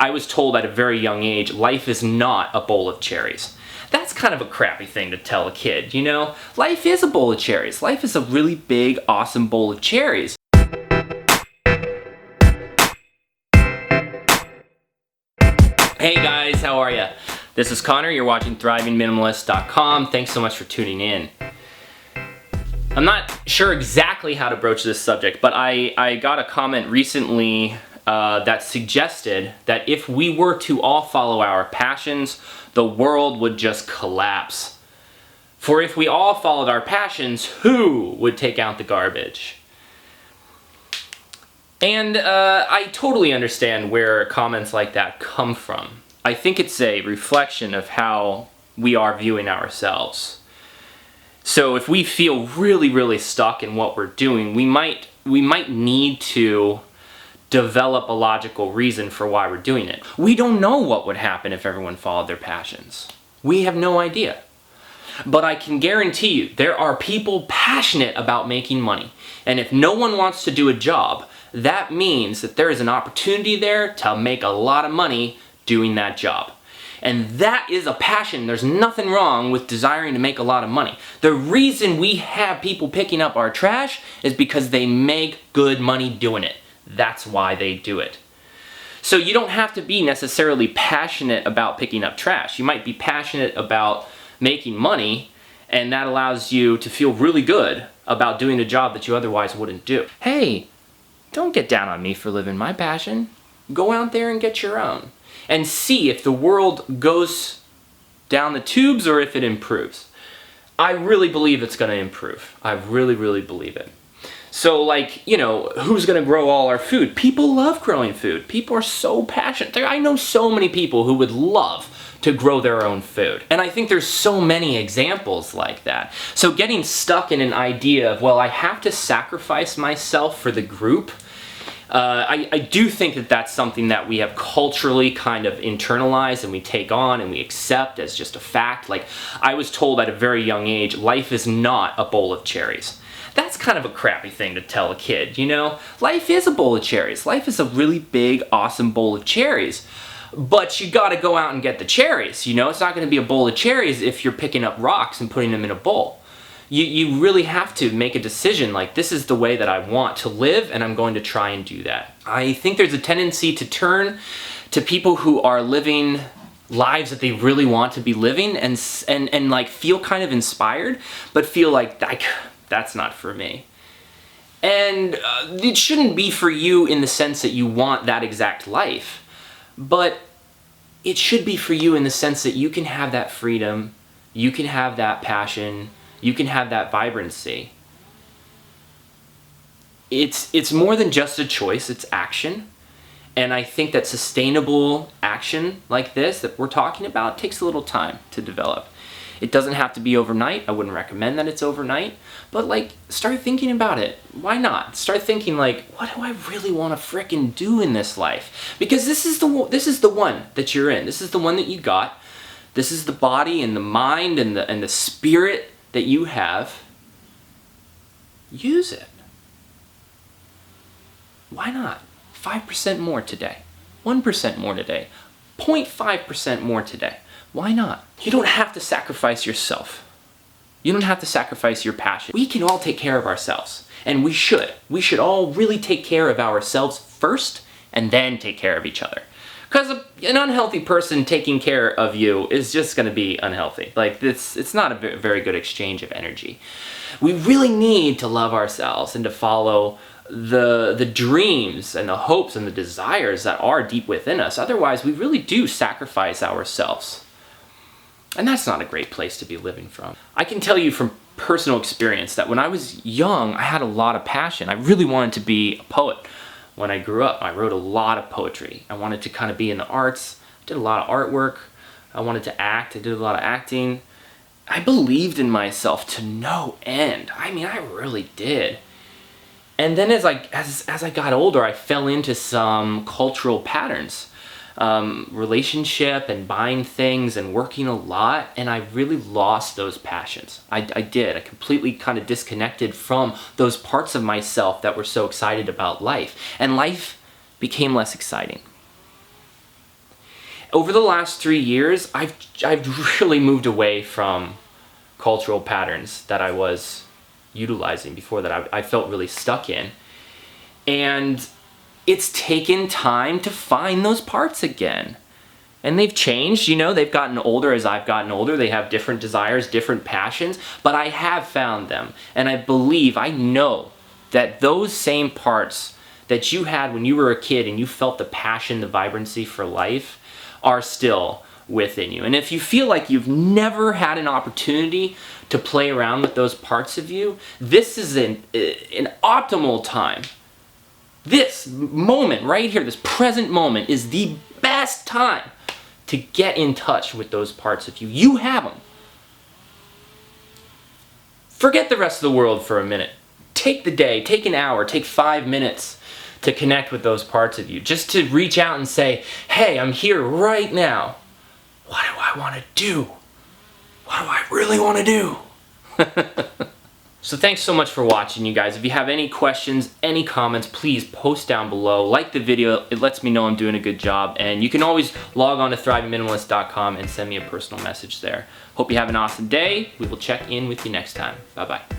I was told at a very young age, life is not a bowl of cherries. That's kind of a crappy thing to tell a kid, you know? Life is a bowl of cherries. Life is a really big, awesome bowl of cherries. Hey guys, how are ya? This is Connor, you're watching Thriving Minimalist Com. Thanks so much for tuning in. I'm not sure exactly how to broach this subject, but I got a comment recently that suggested that if we were to all follow our passions, the world would just collapse. For if we all followed our passions, who would take out the garbage? And I totally understand where comments like that come from. I think it's a reflection of how we are viewing ourselves. So if we feel really stuck in what we're doing, we might need to develop a logical reason for why we're doing it. We don't know what would happen if everyone followed their passions. We have no idea. But I can guarantee you, there are people passionate about making money. And if no one wants to do a job, that means that there is an opportunity there to make a lot of money doing that job. And that is a passion. There's nothing wrong with desiring to make a lot of money. The reason we have people picking up our trash is because they make good money doing it. That's why they do it. So you don't have to be necessarily passionate about picking up trash. You might be passionate about making money, and that allows you to feel really good about doing a job that you otherwise wouldn't do. Hey, don't get down on me for living my passion. Go out there and get your own. And see if the world goes down the tubes or if it improves. I really believe it's going to improve. I really believe it. So like, you know, who's going to grow all our food? People love growing food. People are so passionate. I know so many people who would love to grow their own food. And I think there's so many examples like that. So getting stuck in an idea of, well, I have to sacrifice myself for the group, I do think that that's something that we have culturally kind of internalized and we take on and we accept as just a fact. Like, I was told at a very young age, life is not a bowl of cherries. That's kind of a crappy thing to tell a kid, you know? Life is a bowl of cherries. Life is a really big, awesome bowl of cherries. But you gotta go out and get the cherries, you know? It's not gonna be a bowl of cherries if you're picking up rocks and putting them in a bowl. You really have to make a decision, like, this is the way that I want to live, and I'm going to try and do that. I think there's a tendency to turn to people who are living lives that they really want to be living and like feel kind of inspired, but feel like, that's not for me. And it shouldn't be for you in the sense that you want that exact life, but it should be for you in the sense that you can have that freedom, you can have that passion, you can have that vibrancy. It's more than just a choice, it's action. And I think that sustainable action like this that we're talking about takes a little time to develop. It doesn't have to be overnight. I wouldn't recommend that it's overnight, but like, start thinking about it. Why not? Start thinking like, what do I really want to frickin' do in this life? Because this is the one that you're in. This is the one that you got. This is the body and the mind and the spirit that you have. Use it. Why not? 5% more today. 1% more today. 0.5% more today. Why not? You don't have to sacrifice yourself. You don't have to sacrifice your passion. We can all take care of ourselves. And we should. We should all really take care of ourselves first and then take care of each other. Because an unhealthy person taking care of you is just going to be unhealthy. Like, it's not a very good exchange of energy. We really need to love ourselves and to follow the dreams and the hopes and the desires that are deep within us. Otherwise, we really do sacrifice ourselves. And that's not a great place to be living from. I can tell you from personal experience that when I was young, I had a lot of passion. I really wanted to be a poet. When I grew up, I wrote a lot of poetry. I wanted to kind of be in the arts. I did a lot of artwork. I wanted to act. I did a lot of acting. I believed in myself to no end. I mean, I really did. And then as I got older, I fell into some cultural patterns. Relationship and buying things and working a lot, and I really lost those passions. I did. I completely kind of disconnected from those parts of myself that were so excited about life, and life became less exciting. over the last 3 years, I've really moved away from cultural patterns that I was utilizing before, that I felt really stuck in. And it's taken time to find those parts again. And they've changed, they've gotten older as I've gotten older. They have different desires, different passions, but I have found them. And I know that those same parts that you had when you were a kid and you felt the passion, the vibrancy for life, are still within you. And if you feel like you've never had an opportunity to play around with those parts of you, this is an optimal time. This moment right here, this present moment, is the best time to get in touch with those parts of you. You have them. Forget the rest of the world for a minute. Take the day, take an hour, take 5 minutes to connect with those parts of you. Just to reach out and say, hey, I'm here right now. What do I want to do? What do I really want to do? So thanks so much for watching, you guys. If you have any questions, any comments, please post down below. Like the video, it lets me know I'm doing a good job. And you can always log on to thrivingminimalist.com and send me a personal message there. Hope you have an awesome day. We will check in with you next time. Bye-bye.